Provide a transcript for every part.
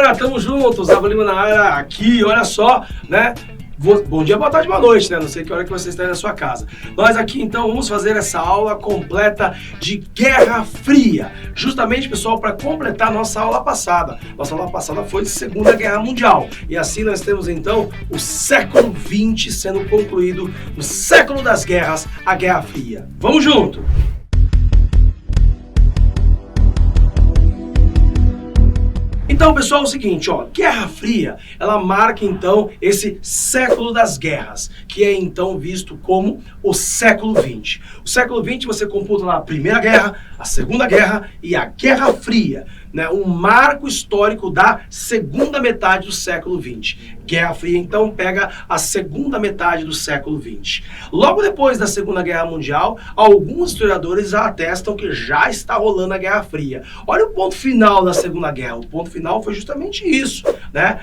galera, tamo juntos, Zava Lima na área aqui, olha só, né? Bom dia, boa tarde, boa noite, né? Não sei que hora que você está aí na sua casa. Nós aqui, então, vamos fazer essa aula completa de Guerra Fria. Justamente, pessoal, para completar nossa aula passada. Nossa aula passada foi Segunda Guerra Mundial. E assim nós temos, então, o século XX sendo concluído, o século das guerras, a Guerra Fria. Vamos junto! Então, pessoal, é o seguinte, ó, Guerra Fria, ela marca, então, esse século das guerras, que é, então, visto como o século XX. O século XX, você computa lá a Primeira Guerra, a Segunda Guerra e a Guerra Fria, né? Um marco histórico da segunda metade do século XX. Guerra Fria, então, pega a segunda metade do século XX. Logo depois da Segunda Guerra Mundial, alguns historiadores já atestam que já está rolando a Guerra Fria. Olha o ponto final da Segunda Guerra. O ponto final foi justamente isso, né?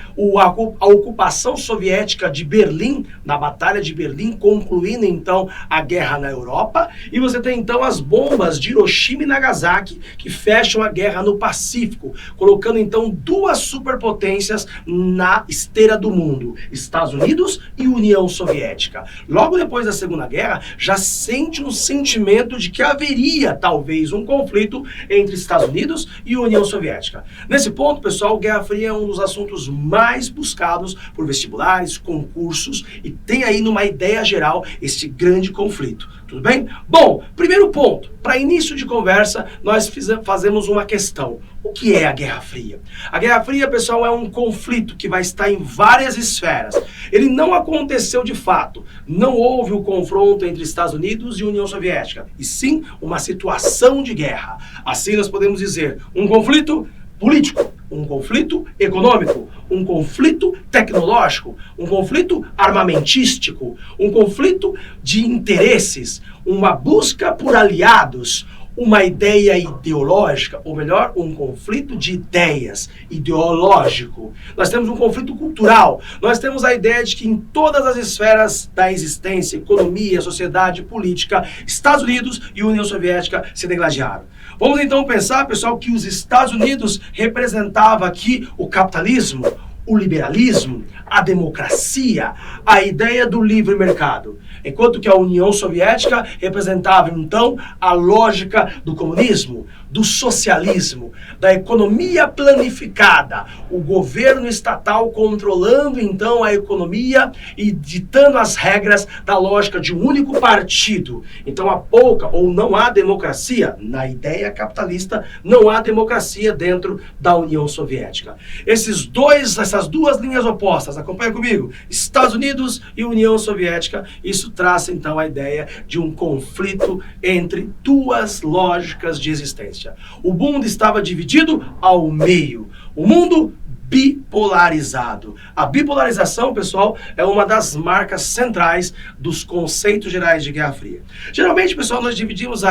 A ocupação soviética de Berlim, na Batalha de Berlim, concluindo, então, a guerra na Europa. E você tem, então, as bombas de Hiroshima e Nagasaki, que fecham a guerra no Pacífico, colocando, então, duas superpotências na esteira do mundo, Estados Unidos e União Soviética. Logo depois da Segunda Guerra, já sente um sentimento de que haveria, talvez, um conflito entre Estados Unidos e União Soviética. Nesse ponto, pessoal, Guerra Fria é um dos assuntos mais buscados por vestibulares, concursos, e tem aí, numa ideia geral, este grande conflito. Tudo bem? Bom, primeiro ponto, para início de conversa, nós fazemos uma questão. O que é a Guerra Fria? A Guerra Fria, pessoal, é um conflito que vai estar em várias esferas. Ele não aconteceu de fato. Não houve o confronto entre Estados Unidos e União Soviética, e sim uma situação de guerra. Assim nós podemos dizer, um conflito político, um conflito econômico, um conflito tecnológico, um conflito armamentístico, um conflito de interesses, uma busca por aliados, uma ideia ideológica, ou melhor, um conflito de ideias, ideológico. Nós temos um conflito cultural, nós temos a ideia de que em todas as esferas da existência, economia, sociedade, política, Estados Unidos e União Soviética se degladiaram. Vamos então pensar, pessoal, que os Estados Unidos representavam aqui o capitalismo, o liberalismo, a democracia, a ideia do livre mercado, enquanto que a União Soviética representava, então, a lógica do comunismo, do socialismo, da economia planificada, o governo estatal controlando, então, a economia e ditando as regras da lógica de um único partido. Então, há pouca ou não há democracia. Na ideia capitalista, não há democracia dentro da União Soviética. Essas duas linhas opostas, acompanha comigo, Estados Unidos e União Soviética, isso traz, então, a ideia de um conflito entre duas lógicas de existência. O mundo estava dividido ao meio. O mundo bipolarizado. A bipolarização, pessoal, é uma das marcas centrais dos conceitos gerais de Guerra Fria. Geralmente, pessoal, nós dividimos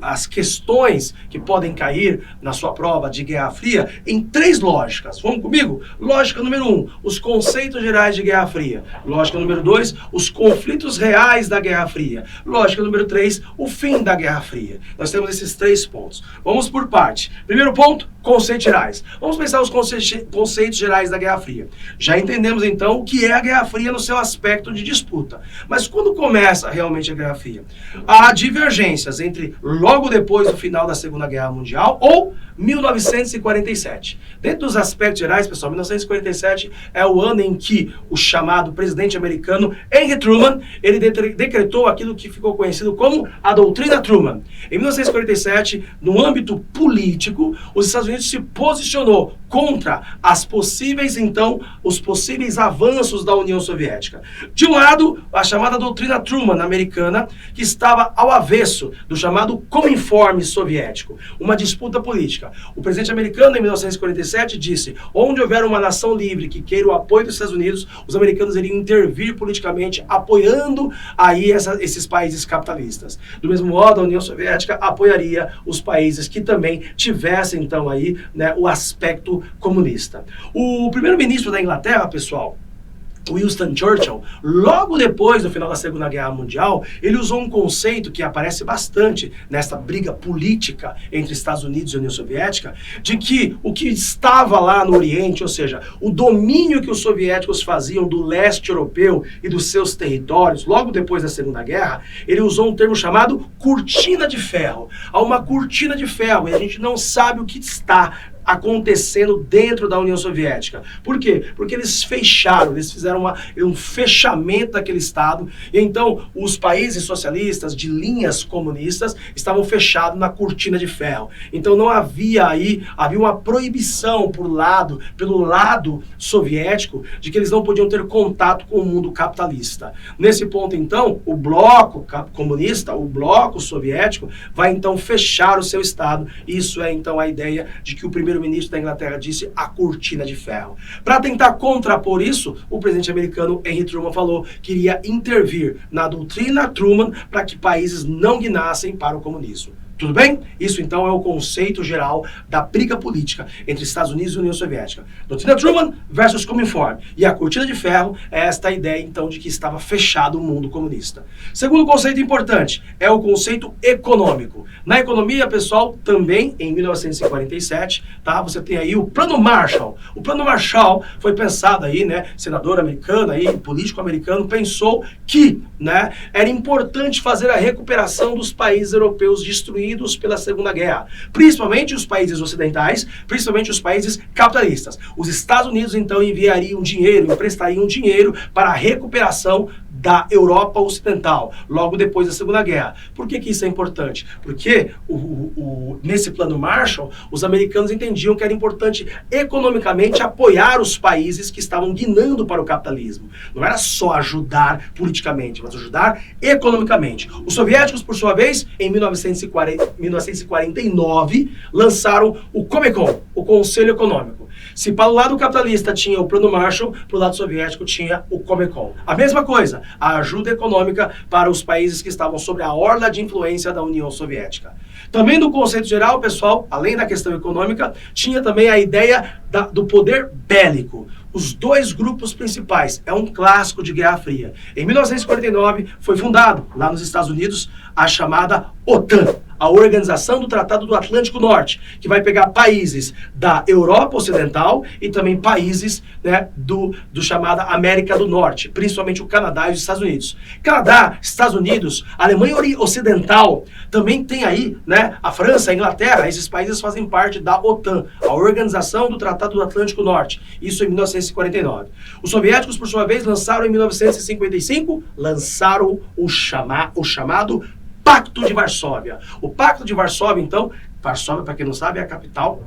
as questões que podem cair na sua prova de Guerra Fria em três lógicas. Vamos comigo? Lógica número 1, os conceitos gerais de Guerra Fria. Lógica número 2, os conflitos reais da Guerra Fria. Lógica número 3, o fim da Guerra Fria. Nós temos esses três pontos. Vamos por parte. Primeiro ponto, conceitos gerais. Vamos pensar os conceitos gerais da Guerra Fria. Já entendemos, então, o que é a Guerra Fria no seu aspecto de disputa. Mas quando começa realmente a Guerra Fria? Há divergências entre logo depois do final da Segunda Guerra Mundial ou 1947. Dentro dos aspectos gerais, pessoal, 1947 é o ano em que o chamado presidente americano Henry Truman, ele decretou aquilo que ficou conhecido como a doutrina Truman. Em 1947, no âmbito político, os Estados Unidos se posicionou contra os possíveis avanços da União Soviética. De um lado, a chamada doutrina Truman americana, que estava ao avesso do chamado Cominforme soviético, uma disputa política. O presidente americano, em 1947, disse: onde houver uma nação livre que queira o apoio dos Estados Unidos, os americanos iriam intervir politicamente, apoiando aí esses países capitalistas. Do mesmo modo, a União Soviética apoiaria os países que também tivessem, então, aí, né, o aspecto comunista. O primeiro-ministro da Inglaterra, pessoal, Winston Churchill, logo depois do final da Segunda Guerra Mundial, ele usou um conceito que aparece bastante nessa briga política entre Estados Unidos e União Soviética, de que o que estava lá no Oriente, ou seja, o domínio que os soviéticos faziam do leste europeu e dos seus territórios, logo depois da Segunda Guerra, ele usou um termo chamado cortina de ferro. Há uma cortina de ferro e a gente não sabe o que está acontecendo dentro da União Soviética. Por quê? Porque eles fecharam, eles fizeram um fechamento daquele Estado, e então os países socialistas de linhas comunistas estavam fechados na cortina de ferro. Então não havia uma proibição pelo lado soviético de que eles não podiam ter contato com o mundo capitalista. Nesse ponto, então, o bloco comunista, o bloco soviético, vai então fechar o seu Estado. Isso é então a ideia de que o primeiro-ministro da Inglaterra disse a cortina de ferro. Para tentar contrapor isso, o presidente americano Henry Truman falou que iria intervir na doutrina Truman para que países não guinassem para o comunismo. Tudo bem? Isso então é o conceito geral da briga política entre Estados Unidos e União Soviética. Doutrina Truman versus Cominform. E a cortina de ferro é esta ideia então de que estava fechado o mundo comunista. Segundo conceito importante é o conceito econômico. Na economia, pessoal, também em 1947, tá? Você tem aí o Plano Marshall. O Plano Marshall foi pensado aí, senador americano aí, político americano, pensou que, era importante fazer a recuperação dos países europeus destruídos pela Segunda Guerra, principalmente os países ocidentais, principalmente os países capitalistas. Os Estados Unidos então enviariam dinheiro, emprestariam dinheiro para a recuperação da Europa Ocidental, logo depois da Segunda Guerra. Por que isso é importante? Porque nesse Plano Marshall, os americanos entendiam que era importante economicamente apoiar os países que estavam guinando para o capitalismo. Não era só ajudar politicamente, mas ajudar economicamente. Os soviéticos, por sua vez, em 1949, lançaram o Comecon, o Conselho Econômico. Se para o lado capitalista tinha o Plano Marshall, para o lado soviético tinha o Comecon. A mesma coisa, a ajuda econômica para os países que estavam sob a orla de influência da União Soviética. Também no conceito geral, pessoal, além da questão econômica, tinha também a ideia do poder bélico. Os dois grupos principais, é um clássico de Guerra Fria. Em 1949, foi fundado, lá nos Estados Unidos, a chamada OTAN, a Organização do Tratado do Atlântico Norte, que vai pegar países da Europa Ocidental e também países do chamada América do Norte, principalmente o Canadá e os Estados Unidos. Canadá, Estados Unidos, Alemanha Ocidental, também tem aí a França, a Inglaterra, esses países fazem parte da OTAN, a Organização do Tratado do Atlântico Norte, isso em 1949. Os soviéticos, por sua vez, lançaram em 1955, o chamado Pacto de Varsóvia. O Pacto de Varsóvia, então, Varsóvia, para quem não sabe, é a capital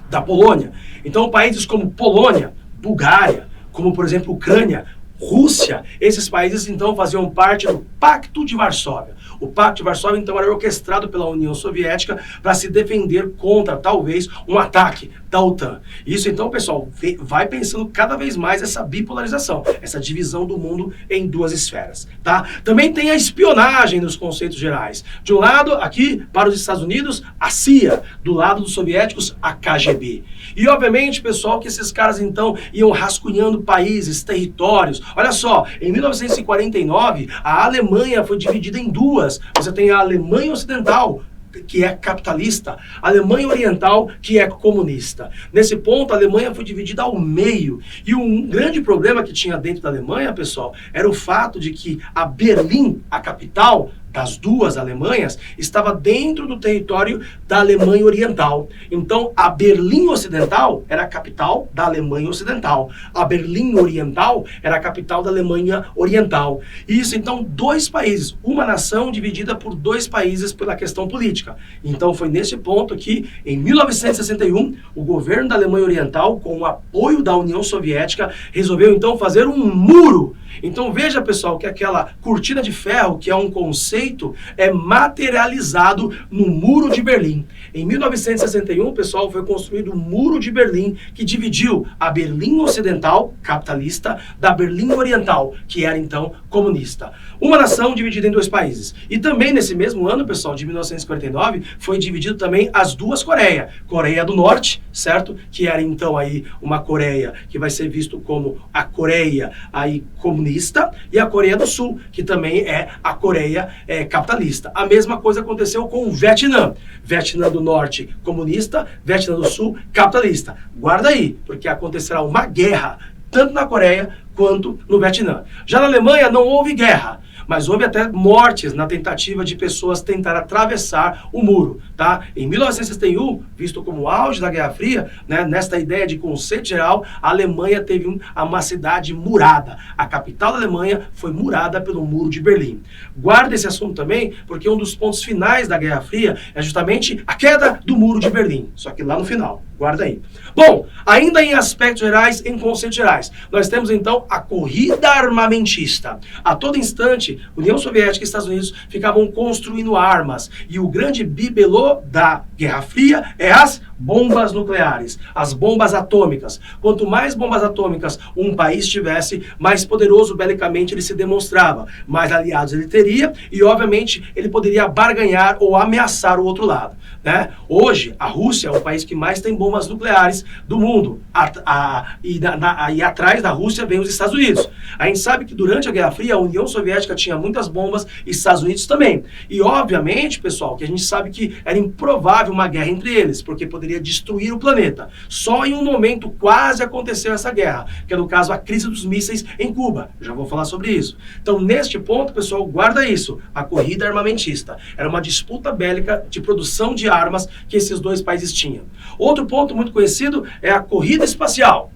da Polônia. Então, países como Polônia, Bulgária, como, por exemplo, Ucrânia, Rússia, esses países, então, faziam parte do Pacto de Varsóvia. O Pacto de Varsóvia, então, era orquestrado pela União Soviética para se defender contra, talvez, um ataque da OTAN. Isso, então, pessoal, vai pensando cada vez mais essa bipolarização, essa divisão do mundo em duas esferas, tá? Também tem a espionagem nos conceitos gerais. De um lado, aqui, para os Estados Unidos, a CIA. Do lado dos soviéticos, a KGB. E, obviamente, pessoal, que esses caras, então, iam rascunhando países, territórios. Olha só, em 1949, a Alemanha foi dividida em duas. Você tem a Alemanha Ocidental, que é capitalista, a Alemanha Oriental, que é comunista. Nesse ponto, a Alemanha foi dividida ao meio. E um grande problema que tinha dentro da Alemanha, pessoal, era o fato de que a Berlim, a capital das duas Alemanhas, estava dentro do território da Alemanha Oriental. Então, a Berlim Ocidental era a capital da Alemanha Ocidental. A Berlim Oriental era a capital da Alemanha Oriental. Isso, então, dois países, uma nação dividida por dois países pela questão política. Então, foi nesse ponto que, em 1961, o governo da Alemanha Oriental, com o apoio da União Soviética, resolveu, então, fazer um muro. Então, veja, pessoal, que aquela cortina de ferro, que é um conceito conceito é materializado no Muro de Berlim. Em 1961, pessoal, foi construído o Muro de Berlim, que dividiu a Berlim Ocidental, capitalista, da Berlim Oriental, que era então comunista. Uma nação dividida em dois países. E também nesse mesmo ano, pessoal, de 1949, foi dividido também as duas Coreias. Coreia do Norte, certo? Que era então aí uma Coreia que vai ser visto como a Coreia aí comunista, e a Coreia do Sul, que também é a Coreia capitalista. A mesma coisa aconteceu com o Vietnã. Vietnã do Norte comunista, Vietnã do Sul capitalista. Guarda aí, porque acontecerá uma guerra tanto na Coreia quanto no Vietnã. Já na Alemanha não houve guerra, mas houve até mortes na tentativa de pessoas tentar atravessar o muro, tá? Em 1961, visto como o auge da Guerra Fria, né, nesta ideia de conceito geral, a Alemanha teve uma cidade murada. A capital da Alemanha foi murada pelo Muro de Berlim. Guarda esse assunto também, porque um dos pontos finais da Guerra Fria é justamente a queda do Muro de Berlim, só que lá no final. Guarda aí. Bom, ainda em aspectos gerais, em conceitos gerais, nós temos então a corrida armamentista. A todo instante, União Soviética e Estados Unidos ficavam construindo armas. E o grande bibelô da Guerra Fria é as bombas nucleares, as bombas atômicas. Quanto mais bombas atômicas um país tivesse, mais poderoso belicamente ele se demonstrava, mais aliados ele teria e, obviamente, ele poderia barganhar ou ameaçar o outro lado, né? Hoje, a Rússia é o país que mais tem bombas nucleares do mundo. E atrás da Rússia vem os Estados Unidos. A gente sabe que durante a Guerra Fria, a União Soviética tinha muitas bombas e Estados Unidos também. E, obviamente, pessoal, que a gente sabe que era improvável uma guerra entre eles, porque poderia destruir o planeta. Só em um momento quase aconteceu essa guerra, que é no caso a crise dos mísseis em Cuba. Já vou falar sobre isso. Então, neste ponto, pessoal, guarda isso. A corrida armamentista. Era uma disputa bélica de produção de armas que esses dois países tinham. Outro ponto muito conhecido é a corrida espacial.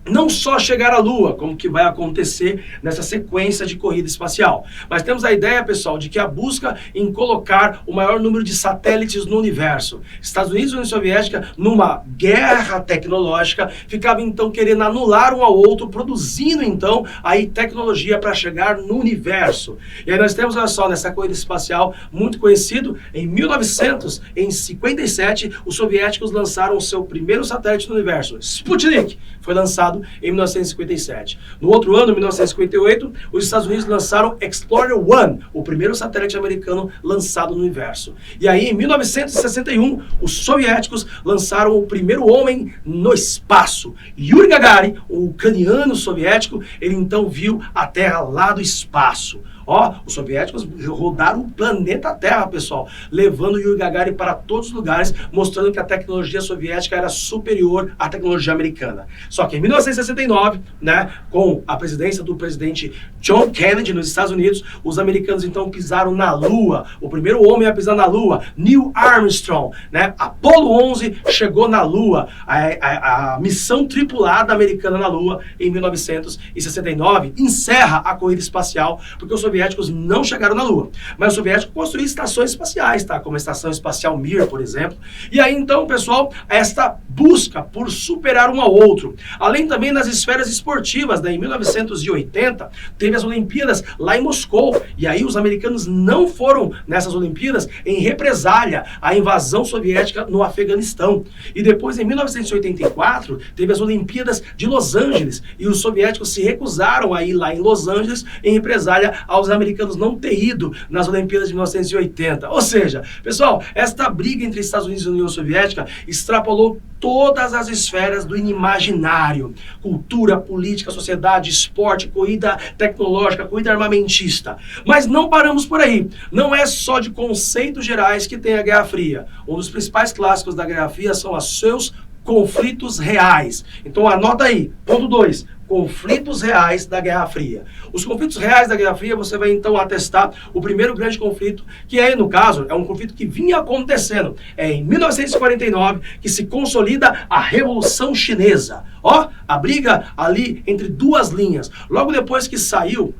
Não só chegar à Lua, como que vai acontecer nessa sequência de corrida espacial, mas temos a ideia, pessoal, de que a busca em colocar o maior número de satélites no universo. Estados Unidos e União Soviética, numa guerra tecnológica, ficavam então querendo anular um ao outro, produzindo então aí tecnologia para chegar no universo. E aí nós temos, olha só, nessa corrida espacial muito conhecido, em 1957, os soviéticos lançaram o seu primeiro satélite no universo, Sputnik, foi lançado em 1957. No outro ano, 1958, os Estados Unidos lançaram Explorer-1, o primeiro satélite americano lançado no universo. E aí, em 1961, os soviéticos lançaram o primeiro homem no espaço. Yuri Gagarin, o ucraniano soviético, ele então viu a Terra lá do espaço. Ó, os soviéticos rodaram o planeta Terra, pessoal, levando Yuri Gagarin para todos os lugares, mostrando que a tecnologia soviética era superior à tecnologia americana. Só que em 1969, né, com a presidência do presidente John Kennedy nos Estados Unidos, os americanos então pisaram na Lua. O primeiro homem a pisar na Lua, Neil Armstrong, né? Apollo 11 chegou na Lua, a missão tripulada americana na Lua em 1969 encerra a corrida espacial, porque os soviéticos não chegaram na Lua. Mas os soviéticos construíram estações espaciais, tá? Como a Estação Espacial Mir, por exemplo. E aí, então, pessoal, esta busca por superar um ao outro. Além também das esferas esportivas, né? Em 1980, teve as Olimpíadas lá em Moscou. E aí os americanos não foram nessas Olimpíadas em represália à invasão soviética no Afeganistão. E depois, em 1984, teve as Olimpíadas de Los Angeles. E os soviéticos se recusaram a ir lá em Los Angeles em represália aos americanos não ter ido nas Olimpíadas de 1980. Ou seja, pessoal, esta briga entre Estados Unidos e União Soviética extrapolou todas as esferas do inimaginário. Cultura, política, sociedade, esporte, corrida tecnológica, corrida armamentista. Mas não paramos por aí. Não é só de conceitos gerais que tem a Guerra Fria. Um dos principais clássicos da Guerra Fria são os seus conflitos reais. Então anota aí, ponto 2. Conflitos reais da Guerra Fria. Os conflitos reais da Guerra Fria, você vai então atestar o primeiro grande conflito, que aí, no caso, é um conflito que vinha acontecendo. É em 1949 que se consolida a Revolução Chinesa. Ó, a briga ali entre duas linhas. Logo depois que saiu,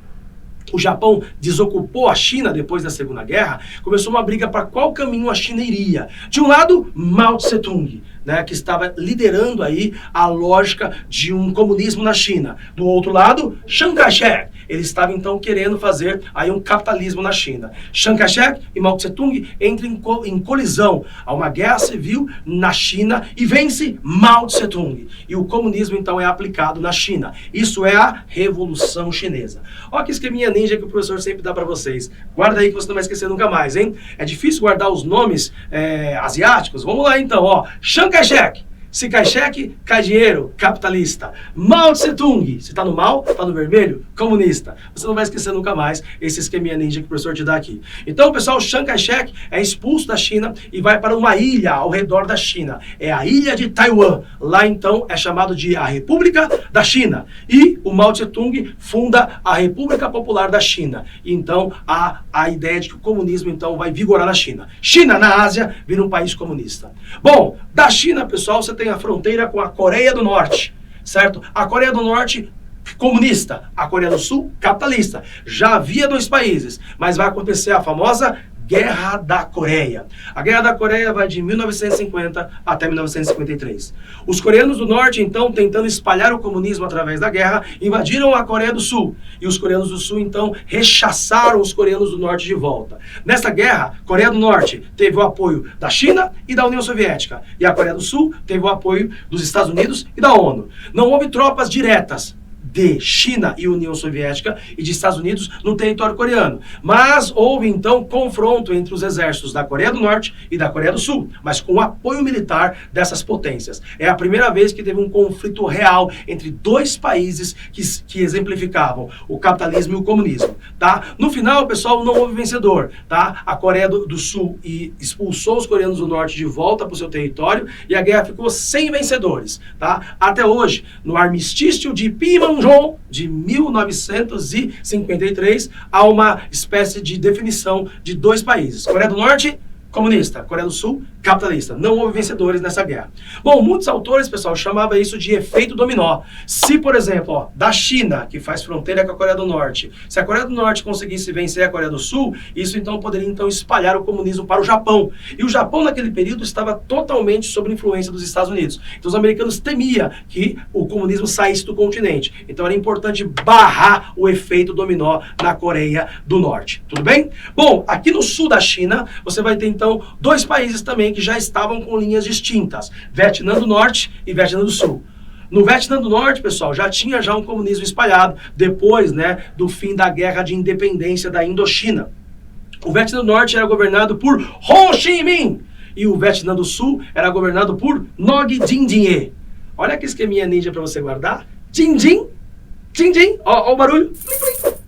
o Japão desocupou a China depois da Segunda Guerra, começou uma briga para qual caminho a China iria. De um lado, Mao Tse-tung, né, que estava liderando aí a lógica de um comunismo na China. Do outro lado, Chiang Kai-shek. ele estava então querendo fazer aí um capitalismo na China. Chiang Kai-shek e Mao Tse-tung entram em colisão. Há uma guerra civil na China e vence Mao Tse-tung. E o comunismo então é aplicado na China. Isso é a Revolução Chinesa. Olha que esqueminha ninja que o professor sempre dá para vocês. Guarda aí que você não vai esquecer nunca mais, hein? É difícil guardar os nomes asiáticos. Vamos lá então, ó. Chiang Kai-shek. Se Kai-shek, cai dinheiro, capitalista. Mao Tse-tung, se tá no mal, tá no vermelho, comunista. Você não vai esquecer nunca mais esse esqueminha ninja que o professor te dá aqui. Então, pessoal, Chiang Kai-shek é expulso da China e vai para uma ilha ao redor da China. É a ilha de Taiwan. Lá, então, é chamado de a República da China. E o Mao Tse-tung funda a República Popular da China. E, então, há a ideia de que o comunismo, então, vai vigorar na China. China, na Ásia, vira um país comunista. Bom, da China, pessoal, você tem a fronteira com a Coreia do Norte, certo? A Coreia do Norte comunista, a Coreia do Sul capitalista. Já havia dois países, mas vai acontecer a famosa Guerra da Coreia. A Guerra da Coreia vai de 1950 até 1953. Os coreanos do Norte, então, tentando espalhar o comunismo através da guerra, invadiram a Coreia do Sul. E os coreanos do Sul, então, rechaçaram os coreanos do Norte de volta. Nessa guerra, a Coreia do Norte teve o apoio da China e da União Soviética. E a Coreia do Sul teve o apoio dos Estados Unidos e da ONU. Não houve tropas diretas de China e União Soviética e de Estados Unidos no território coreano. Mas houve, então, confronto entre os exércitos da Coreia do Norte e da Coreia do Sul, mas com o apoio militar dessas potências. É a primeira vez que teve um conflito real entre dois países que exemplificavam o capitalismo e o comunismo, tá? No final, pessoal, não houve vencedor, tá? A Coreia do Sul expulsou os coreanos do Norte de volta para o seu território e a guerra ficou sem vencedores, tá? Até hoje, no armistício de Panmunjom, de 1953, há uma espécie de definição de dois países. Coreia do Norte, comunista. Coreia do Sul, capitalista. Não houve vencedores nessa guerra. Bom, muitos autores, pessoal, chamavam isso de efeito dominó. Se, por exemplo, ó, da China, que faz fronteira com a Coreia do Norte, se a Coreia do Norte conseguisse vencer a Coreia do Sul, isso então poderia então espalhar o comunismo para o Japão. E o Japão, naquele período, estava totalmente sob influência dos Estados Unidos. Então os americanos temiam que o comunismo saísse do continente. Então era importante barrar o efeito dominó na Coreia do Norte. Tudo bem? Bom, aqui no sul da China, você vai ter então dois países também que já estavam com linhas distintas, Vietnã do Norte e Vietnã do Sul. No Vietnã do Norte, pessoal, já tinha um comunismo espalhado depois, né, do fim da guerra de independência da Indochina. O Vietnã do Norte era governado por Ho Chi Minh e o Vietnã do Sul era governado por Ngo Dinh Diem. Olha que esqueminha ninja para você guardar. Dinh Diem, Dinh Diem, ó o barulho.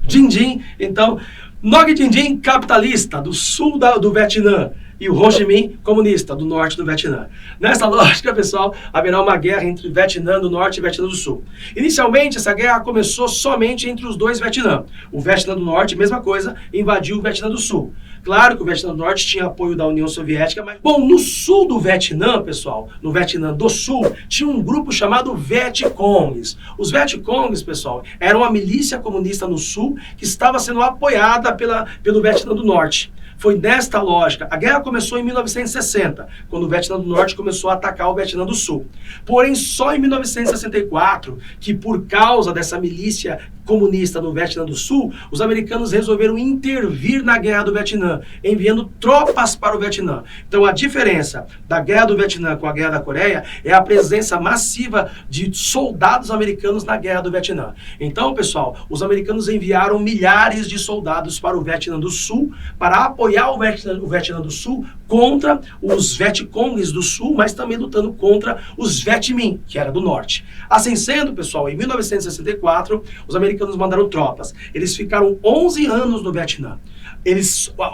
Dinh Diem, então, Ngo Dinh Diem, capitalista do sul do Vietnã. E o Ho Chi Minh, comunista, do norte do Vietnã. Nessa lógica, pessoal, haverá uma guerra entre Vietnã do Norte e Vietnã do Sul. Inicialmente, essa guerra começou somente entre os dois Vietnã. O Vietnã do Norte, mesma coisa, invadiu o Vietnã do Sul. Claro que o Vietnã do Norte tinha apoio da União Soviética, mas... Bom, no sul do Vietnã, pessoal, no Vietnã do Sul, tinha um grupo chamado Vietcongs. Os Vietcongs, pessoal, eram uma milícia comunista no sul que estava sendo apoiada pelo Vietnã do Norte. Foi nesta lógica. A guerra começou em 1960, quando o Vietnã do Norte começou a atacar o Vietnã do Sul. Porém, só em 1964, que por causa dessa milícia comunista no Vietnã do Sul, os americanos resolveram intervir na guerra do Vietnã, enviando tropas para o Vietnã. Então, a diferença da guerra do Vietnã com a guerra da Coreia é a presença massiva de soldados americanos na guerra do Vietnã. Então, pessoal, os americanos enviaram milhares de soldados para o Vietnã do Sul para apoiar o Vietnã do Sul contra os Vietcongs do Sul, mas também lutando contra os Viet Minh, que era do Norte. Assim sendo, pessoal, em 1964, os americanos mandaram tropas. Eles ficaram 11 anos no Vietnã.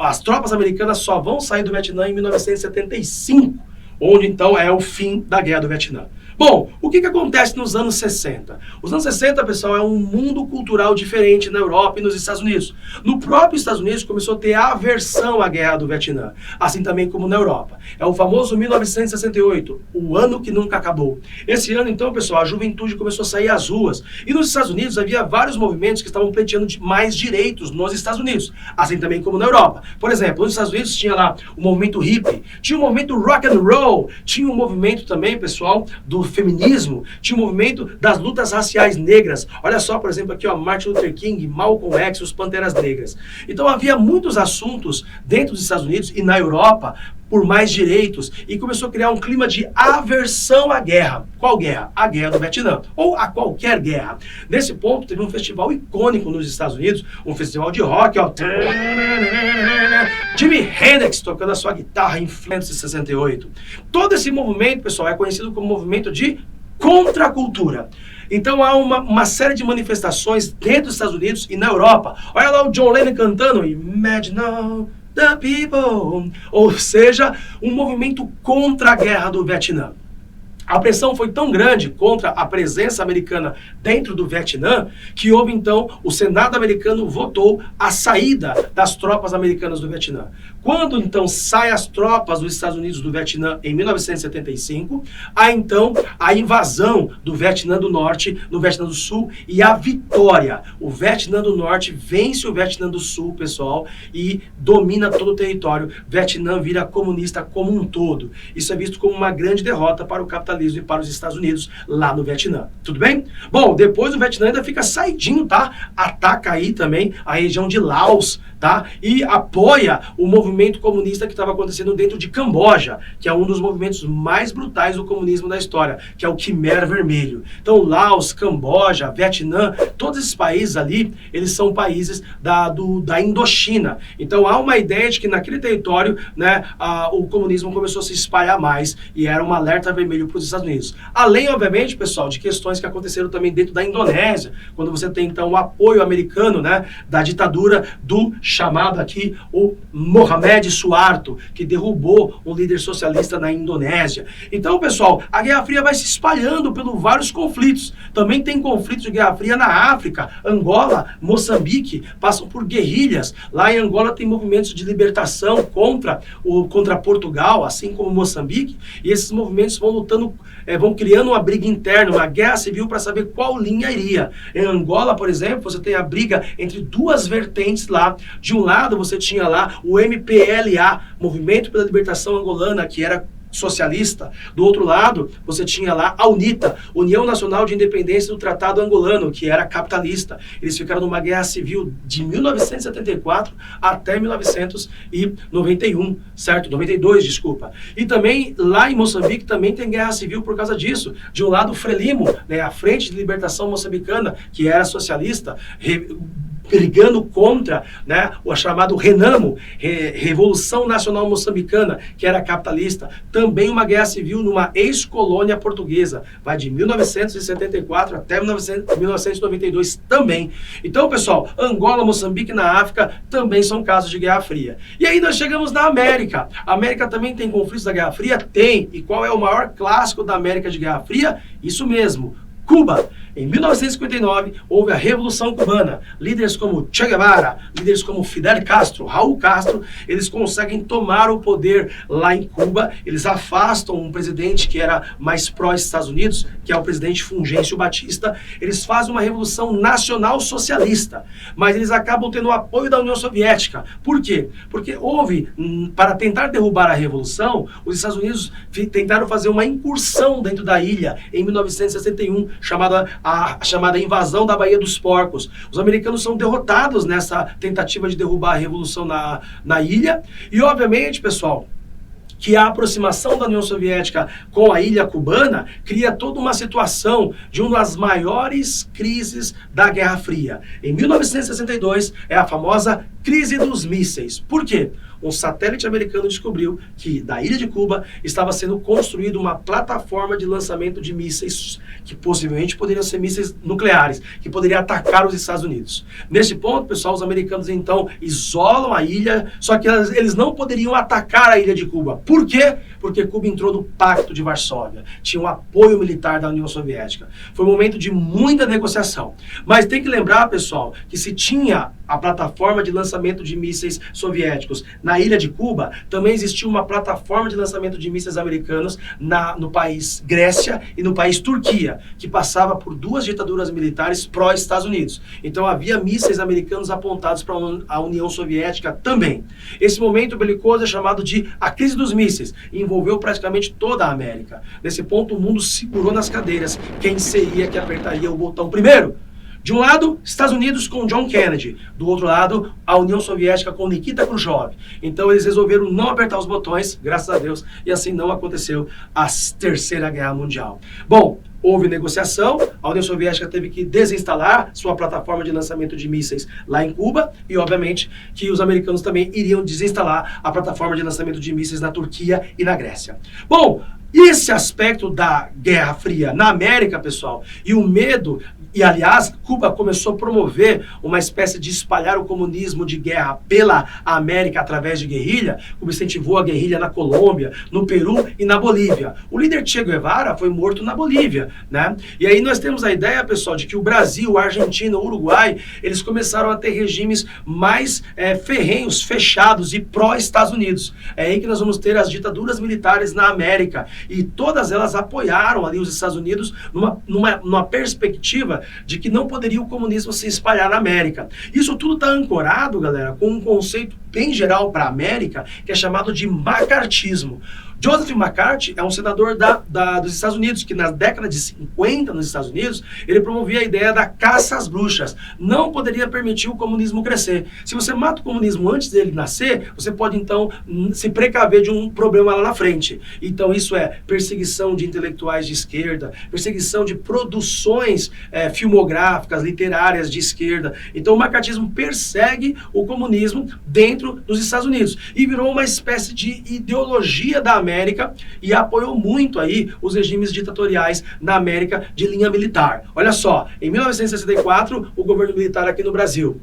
As tropas americanas só vão sair do Vietnã em 1975, onde então é o fim da Guerra do Vietnã. Bom, o que acontece nos anos 60? Os anos 60, pessoal, é um mundo cultural diferente na Europa e nos Estados Unidos. No próprio Estados Unidos começou a ter aversão à Guerra do Vietnã, assim também como na Europa. É o famoso 1968, o ano que nunca acabou. Esse ano, então, pessoal, a juventude começou a sair às ruas. E nos Estados Unidos havia vários movimentos que estavam pleiteando mais direitos nos Estados Unidos, assim também como na Europa. Por exemplo, nos Estados Unidos tinha lá o movimento hippie, tinha o movimento rock and roll, tinha um movimento também, pessoal, do feminismo, tinha o movimento das lutas raciais negras. Olha só, por exemplo, aqui, ó, Martin Luther King, Malcolm X, os Panteras Negras. Então havia muitos assuntos dentro dos Estados Unidos e na Europa por mais direitos, e começou a criar um clima de aversão à guerra. Qual guerra? A guerra do Vietnã, ou a qualquer guerra. Nesse ponto, teve um festival icônico nos Estados Unidos, um festival de rock, ó, Jimi Hendrix tocando a sua guitarra em 1968. Todo esse movimento, pessoal, é conhecido como movimento de contracultura. Então há uma série de manifestações dentro dos Estados Unidos e na Europa. Olha lá o John Lennon cantando Imagine All the People, ou seja, um movimento contra a guerra do Vietnã. A pressão foi tão grande contra a presença americana dentro do Vietnã que houve então, o Senado americano votou a saída das tropas americanas do Vietnã. Quando então saem as tropas dos Estados Unidos do Vietnã em 1975, há então a invasão do Vietnã do Norte no Vietnã do Sul e a vitória. O Vietnã do Norte vence o Vietnã do Sul, pessoal, e domina todo o território. O Vietnã vira comunista como um todo. Isso é visto como uma grande derrota para o capitalismo e para os Estados Unidos lá no Vietnã. Tudo bem? Bom, depois o Vietnã ainda fica saidinho, tá? Ataca aí também a região de Laos, tá? E apoia o movimento comunista que estava acontecendo dentro de Camboja, que é um dos movimentos mais brutais do comunismo da história, que é o Khmer Vermelho. Então, Laos, Camboja, Vietnã, todos esses países ali, eles são países da Indochina. Então, há uma ideia de que naquele território, né, o comunismo começou a se espalhar mais e era um alerta vermelho para os Estados Unidos. Além, obviamente, pessoal, de questões que aconteceram também dentro da Indonésia, quando você tem, então, o apoio americano, né, da ditadura do chamado aqui o Mohamed Suharto, que derrubou um líder socialista na Indonésia. Então, pessoal, a Guerra Fria vai se espalhando pelos vários conflitos. Também tem conflitos de Guerra Fria na África, Angola, Moçambique, passam por guerrilhas. Lá em Angola tem movimentos de libertação contra Portugal, assim como Moçambique, e esses movimentos vão lutando, vão criando uma briga interna, uma guerra civil para saber qual linha iria. Em Angola, por exemplo, você tem a briga entre duas vertentes lá. De um lado, você tinha lá o MPLA, Movimento pela Libertação Angolana, que era socialista. Do outro lado, você tinha lá a UNITA, União Nacional de Independência do Tratado Angolano, que era capitalista. Eles ficaram numa guerra civil de 1974 até 1991, certo? 92, desculpa. E também, lá em Moçambique, também tem guerra civil por causa disso. De um lado, o Frelimo, né, a Frente de Libertação Moçambicana, que era socialista, brigando contra, né, o chamado RENAMO, Revolução Nacional Moçambicana, que era capitalista. Também uma guerra civil numa ex-colônia portuguesa. Vai de 1974 até 1992 também. Então, pessoal, Angola, Moçambique na África também são casos de Guerra Fria. E aí nós chegamos na América. A América também tem conflitos da Guerra Fria? Tem. E qual é o maior clássico da América de Guerra Fria? Isso mesmo, Cuba. Em 1959, houve a Revolução Cubana. Líderes como Che Guevara, líderes como Fidel Castro, Raul Castro, eles conseguem tomar o poder lá em Cuba. Eles afastam um presidente que era mais pró-Estados Unidos, que é o presidente Fulgêncio Batista. Eles fazem uma revolução nacional socialista, mas eles acabam tendo o apoio da União Soviética. Por quê? Porque houve, para tentar derrubar a revolução, os Estados Unidos tentaram fazer uma incursão dentro da ilha em 1961, a chamada invasão da Baía dos Porcos. Os americanos são derrotados nessa tentativa de derrubar a revolução na ilha. E, obviamente, pessoal, que a aproximação da União Soviética com a ilha cubana cria toda uma situação de uma das maiores crises da Guerra Fria. Em 1962, é a famosa crise dos mísseis. Por quê? Um satélite americano descobriu que da ilha de Cuba estava sendo construída uma plataforma de lançamento de mísseis que possivelmente poderiam ser mísseis nucleares, que poderia atacar os Estados Unidos. Nesse ponto, pessoal, os americanos então isolam a ilha, só que eles não poderiam atacar a ilha de Cuba. Por quê? Porque Cuba entrou no Pacto de Varsóvia, tinha um apoio militar da União Soviética. Foi um momento de muita negociação. Mas tem que lembrar, pessoal, que se tinha a plataforma de lançamento de mísseis soviéticos na ilha de Cuba, também existia uma plataforma de lançamento de mísseis americanos no país Grécia e no país Turquia, que passava por duas ditaduras militares pró-Estados Unidos. Então havia mísseis americanos apontados para a União Soviética também. Esse momento belicoso é chamado de a crise dos mísseis e envolveu praticamente toda a América. Nesse ponto, o mundo segurou nas cadeiras quem seria que apertaria o botão primeiro. De um lado, Estados Unidos com John Kennedy. Do outro lado, a União Soviética com Nikita Khrushchev. Então eles resolveram não apertar os botões, graças a Deus, e assim não aconteceu a Terceira Guerra Mundial. Bom, houve negociação, a União Soviética teve que desinstalar sua plataforma de lançamento de mísseis lá em Cuba e, obviamente, que os americanos também iriam desinstalar a plataforma de lançamento de mísseis na Turquia e na Grécia. Bom, esse aspecto da Guerra Fria na América, pessoal, e o medo, e aliás, Cuba começou a promover uma espécie de espalhar o comunismo de guerra pela América através de guerrilha, como incentivou a guerrilha na Colômbia, no Peru e na Bolívia. O líder Che Guevara foi morto na Bolívia, né? E aí nós temos a ideia, pessoal, de que o Brasil, a Argentina, o Uruguai, eles começaram a ter regimes mais ferrenhos, fechados e pró-Estados Unidos. É aí que nós vamos ter as ditaduras militares na América. E todas elas apoiaram ali os Estados Unidos numa perspectiva de que não poderia o comunismo se espalhar na América. Isso tudo está ancorado, galera, com um conceito bem geral para a América, que é chamado de macartismo. Joseph McCarthy é um senador dos Estados Unidos, que na década de 50, nos Estados Unidos, ele promovia a ideia da caça às bruxas. Não poderia permitir o comunismo crescer. Se você mata o comunismo antes dele nascer, você pode, então, se precaver de um problema lá na frente. Então, isso é perseguição de intelectuais de esquerda, perseguição de produções filmográficas, literárias de esquerda. Então, o macartismo persegue o comunismo dentro dos Estados Unidos. E virou uma espécie de ideologia da América e apoiou muito aí os regimes ditatoriais na América de linha militar. Olha só, em 1964, o governo militar aqui no Brasil.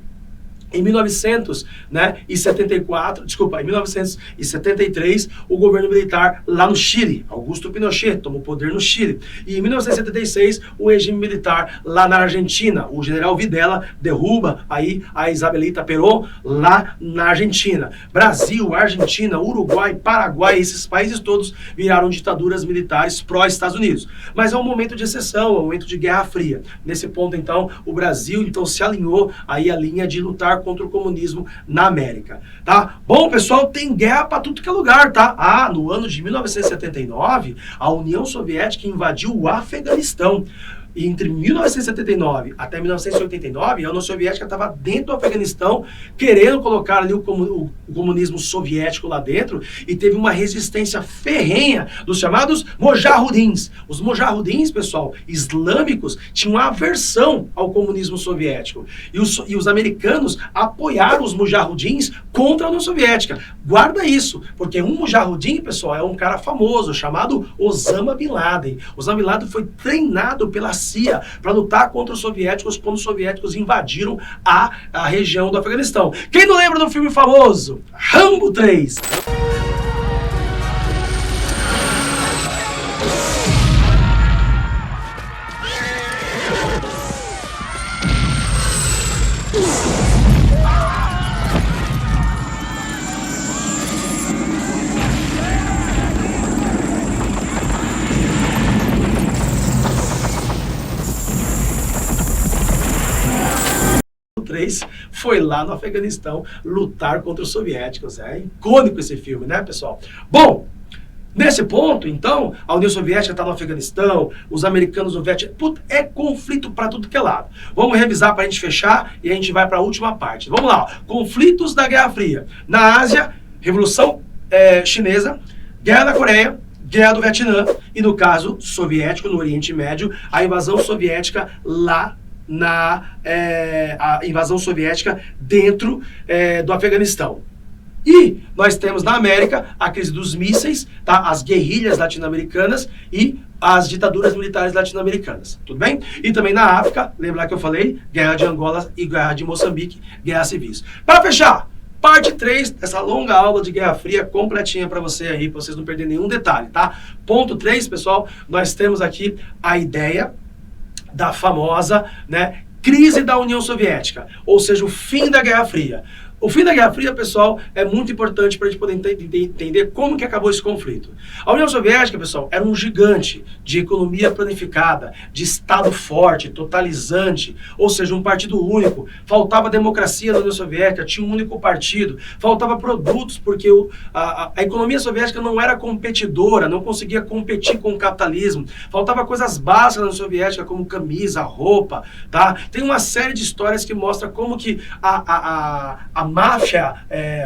Em 1973, o governo militar lá no Chile, Augusto Pinochet, tomou poder no Chile. E em 1976, o regime militar lá na Argentina, o general Videla derruba aí a Isabelita Perón lá na Argentina. Brasil, Argentina, Uruguai, Paraguai, esses países todos viraram ditaduras militares pró-Estados Unidos. Mas é um momento de exceção, é um momento de Guerra Fria. Nesse ponto, então, o Brasil se alinhou aí a linha de lutar contra o comunismo na América, tá? Bom, pessoal, tem guerra para tudo que é lugar, tá? No ano de 1979, a União Soviética invadiu o Afeganistão. E entre 1979 até 1989, a União Soviética estava dentro do Afeganistão, querendo colocar ali o comunismo soviético lá dentro, e teve uma resistência ferrenha dos chamados mojahudins. Os mojahudins, pessoal, islâmicos, tinham aversão ao comunismo soviético. E os americanos apoiaram os mojahudins contra a União Soviética. Guarda isso, porque um mojahudin, pessoal, é um cara famoso, chamado Osama Bin Laden. Osama Bin Laden foi treinado pela CIA para lutar contra os soviéticos quando os soviéticos invadiram a região do Afeganistão. Quem não lembra do filme famoso? Rambo 3. Foi lá no Afeganistão lutar contra os soviéticos. É icônico esse filme, né, pessoal? Bom, nesse ponto, então, a União Soviética está no Afeganistão, os americanos no Vietnã, é conflito para tudo que é lado. Vamos revisar para a gente fechar e a gente vai para a última parte. Vamos lá, ó. Conflitos da Guerra Fria. Na Ásia, Revolução Chinesa, Guerra da Coreia, Guerra do Vietnã e, no caso soviético, no Oriente Médio, a invasão soviética lá a invasão soviética dentro do Afeganistão. E nós temos na América a crise dos mísseis, tá? As guerrilhas latino-americanas e as ditaduras militares latino-americanas, tudo bem? E também na África, lembrar que eu falei, guerra de Angola e guerra de Moçambique, guerras civis. Para fechar, parte 3 dessa longa aula de Guerra Fria completinha para você aí, para vocês não perderem nenhum detalhe, tá? Ponto 3, pessoal, nós temos aqui a ideia da famosa, crise da União Soviética, ou seja, o fim da Guerra Fria. O fim da Guerra Fria, pessoal, é muito importante para a gente poder entender como que acabou esse conflito. A União Soviética, pessoal, era um gigante de economia planificada, de Estado forte, totalizante, ou seja, um partido único. Faltava democracia na União Soviética, tinha um único partido, faltava produtos, porque a economia soviética não era competidora, não conseguia competir com o capitalismo. Faltava coisas básicas na União Soviética, como camisa, roupa, tá? Tem uma série de histórias que mostra como que a máfia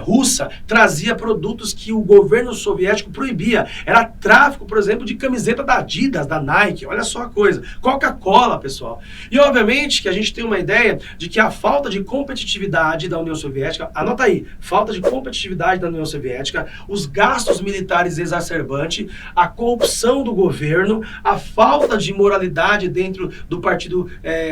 russa trazia produtos que o governo soviético proibia. Era tráfico, por exemplo, de camiseta da Adidas, da Nike, olha só a coisa. Coca-Cola, pessoal. E obviamente que a gente tem uma ideia de que a falta de competitividade da União Soviética, anota aí, falta de competitividade da União Soviética, os gastos militares exacerbantes, a corrupção do governo, a falta de moralidade dentro do Partido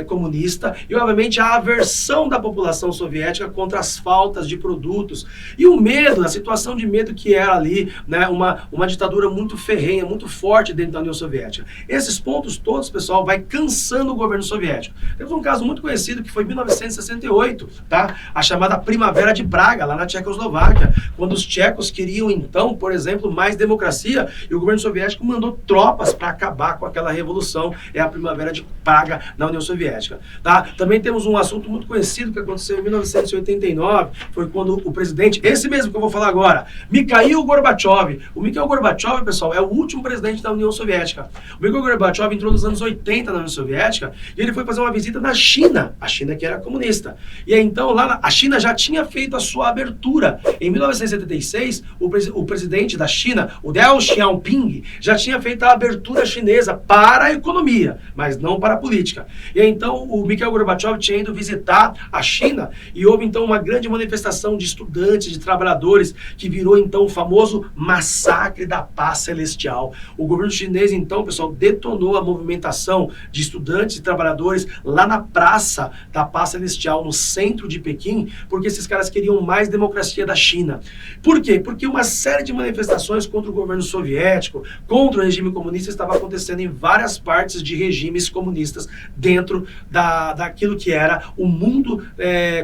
Comunista e obviamente a aversão da população soviética contra as faltas de produtos e o medo, a situação de medo que era ali, né, uma ditadura muito ferrenha, muito forte dentro da União Soviética. Esses pontos todos, pessoal, vai cansando o governo soviético. Temos um caso muito conhecido que foi em 1968, tá? A chamada Primavera de Praga, lá na Tchecoslováquia, quando os tchecos queriam então, por exemplo, mais democracia e o governo soviético mandou tropas para acabar com aquela revolução, é a Primavera de Praga na União Soviética, tá? Também temos um assunto muito conhecido que aconteceu em 1989, foi quando o presidente, esse mesmo que eu vou falar agora, Mikhail Gorbachev. O Mikhail Gorbachev, pessoal, é o último presidente da União Soviética. O Mikhail Gorbachev entrou nos anos 80 na União Soviética e ele foi fazer uma visita na China, a China que era comunista. E aí, então, lá a China já tinha feito a sua abertura. Em 1976, o presidente da China, o Deng Xiaoping, já tinha feito a abertura chinesa para a economia, mas não para a política. E aí, então, o Mikhail Gorbachev tinha ido visitar a China e houve, então, uma grande manifestação de estudantes, de trabalhadores, que virou então o famoso Massacre da Paz Celestial. O governo chinês, então, pessoal, detonou a movimentação de estudantes e trabalhadores lá na Praça da Paz Celestial, no centro de Pequim, porque esses caras queriam mais democracia da China. Por quê? Porque uma série de manifestações contra o governo soviético, contra o regime comunista, estava acontecendo em várias partes de regimes comunistas dentro daquilo que era o mundo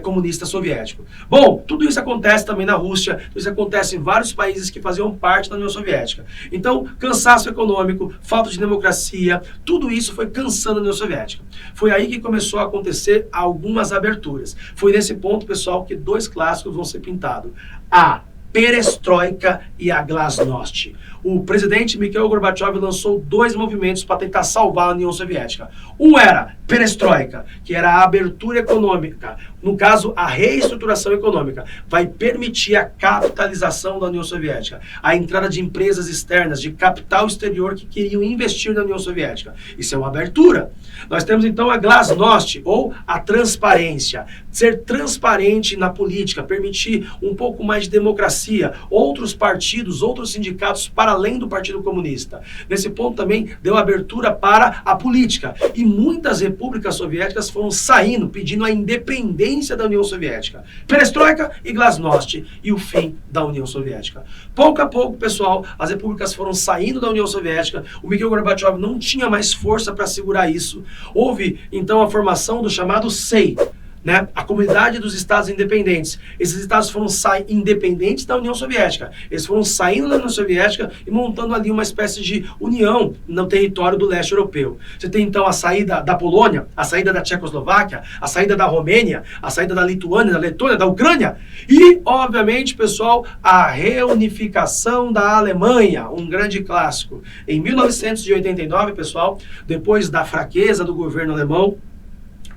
comunista soviético. Bom, tudo isso acontece também na Rússia, tudo isso acontece em vários países que faziam parte da União Soviética. Então, cansaço econômico, falta de democracia, tudo isso foi cansando a União Soviética. Foi aí que começou a acontecer algumas aberturas. Foi nesse ponto, pessoal, que dois clássicos vão ser pintados. A Perestroika e a Glasnost. O presidente Mikhail Gorbachev lançou dois movimentos para tentar salvar a União Soviética. Um era Perestroika, que era a abertura econômica, no caso, a reestruturação econômica, vai permitir a capitalização da União Soviética, a entrada de empresas externas, de capital exterior que queriam investir na União Soviética. Isso é uma abertura. Nós temos então a Glasnost, ou a transparência. Ser transparente na política, permitir um pouco mais de democracia, outros partidos, outros sindicatos para além do Partido Comunista. Nesse ponto também deu abertura para a política. E muitas repúblicas soviéticas foram saindo, pedindo a independência da União Soviética. Perestroika e Glasnost, e o fim da União Soviética. Pouco a pouco, pessoal, as repúblicas foram saindo da União Soviética, o Mikhail Gorbachev não tinha mais força para segurar isso. Houve, então, a formação do chamado SEI, né? A Comunidade dos Estados Independentes. Esses estados foram independentes da União Soviética. Eles foram saindo da União Soviética e montando ali uma espécie de união no território do leste europeu. Você tem então a saída da Polônia, a saída da Tchecoslováquia, a saída da Romênia, a saída da Lituânia, da Letônia, da Ucrânia e, obviamente, pessoal, a reunificação da Alemanha, um grande clássico. Em 1989, pessoal, depois da fraqueza do governo alemão,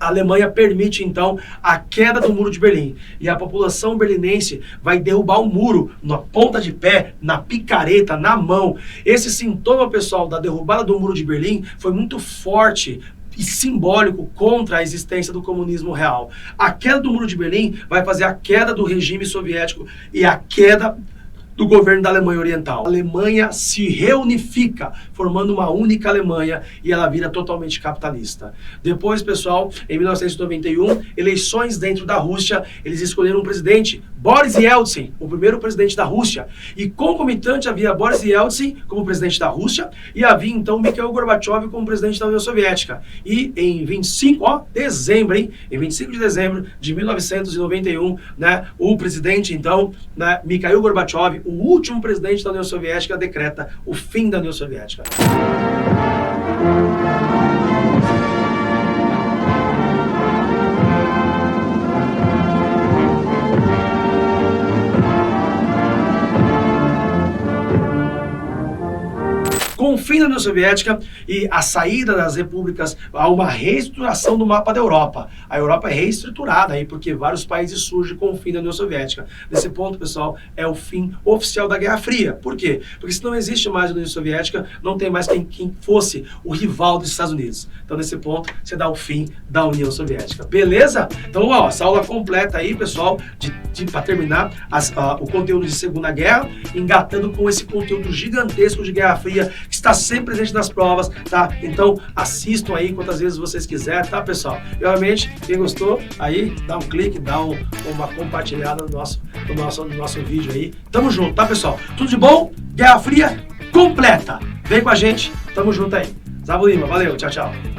a Alemanha permite, então, a queda do Muro de Berlim. E a população berlinense vai derrubar o muro na ponta de pé, na picareta, na mão. Esse sintoma, pessoal, da derrubada do Muro de Berlim foi muito forte e simbólico contra a existência do comunismo real. A queda do Muro de Berlim vai fazer a queda do regime soviético e a queda do governo da Alemanha Oriental. A Alemanha se reunifica, formando uma única Alemanha, e ela vira totalmente capitalista. Depois, pessoal, em 1991, eleições dentro da Rússia, eles escolheram um presidente, Boris Yeltsin, o primeiro presidente da Rússia. E concomitante havia Boris Yeltsin como presidente da Rússia e havia então Mikhail Gorbachev como presidente da União Soviética. E em 25 de dezembro de 1991, né, o presidente então, né, Mikhail Gorbachev, o último presidente da União Soviética, decreta o fim da União Soviética. Com o fim da União Soviética e a saída das repúblicas, há uma reestruturação do mapa da Europa. A Europa é reestruturada aí porque vários países surgem com o fim da União Soviética. Nesse ponto, pessoal, é o fim oficial da Guerra Fria. Por quê? Porque se não existe mais a União Soviética, não tem mais quem fosse o rival dos Estados Unidos. Então, nesse ponto, você dá o fim da União Soviética. Beleza? Então, ó, essa aula completa aí, pessoal, para terminar o conteúdo de Segunda Guerra, engatando com esse conteúdo gigantesco de Guerra Fria, que está sempre presente nas provas, tá? Então, assistam aí quantas vezes vocês quiserem, tá, pessoal? E, obviamente, quem gostou, aí, dá um clique, dá uma compartilhada no nosso vídeo aí. Tamo junto, tá, pessoal? Tudo de bom? Guerra Fria completa. Vem com a gente, tamo junto aí. Zabo Lima, valeu, tchau, tchau.